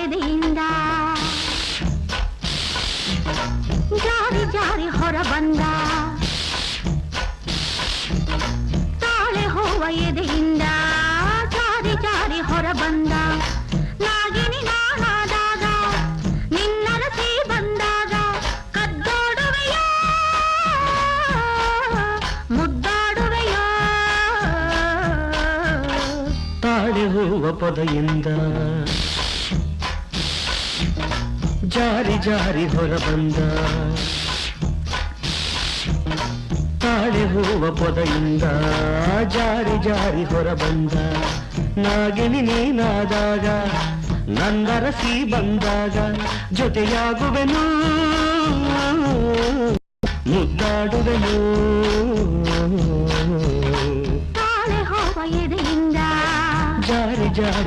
ಎದೆಯಿಂದ ಜಾರಿ ಜಾರಿ ಹೊರ ಬಂದ ತಾಳೆ ಹೋವ ಎದೆಯಿಂದ ಜಾರಿ ಜಾರಿ ಹೊರ ಬಂದ ನಾಗಿನಿ ನಾನಾದಾಗ ನಿನ್ನರಸಿ ಬಂದಾಗ ಕದ್ದೋಡುವೆಯೋ ಮುದ್ದಾಡುವೆಯೋ ತಾಳೆ ಹೋವ ಪೊದೆಯಿಂದ ಜಾರಿ ಜಾರಿ ಹೊರ ಬಂದ ತಾಳೆ ಹೂವ ಪೊದೆಯಿಂದ ಜಾರಿ ಜಾರಿ ಹೊರ ಬಂದ ನಾಗಿನಿ ನೀನಾದಾಗ ನಂದರಸಿ ಬಂದಾಗ ಜೊತೆಯಾಗುವೆನು ಮುದ್ದಾಡುವೆನು ತಾಳೆ ಹೋವ ಎದೆಯಿಂದ ಜಾರಿ ಜಾರಿ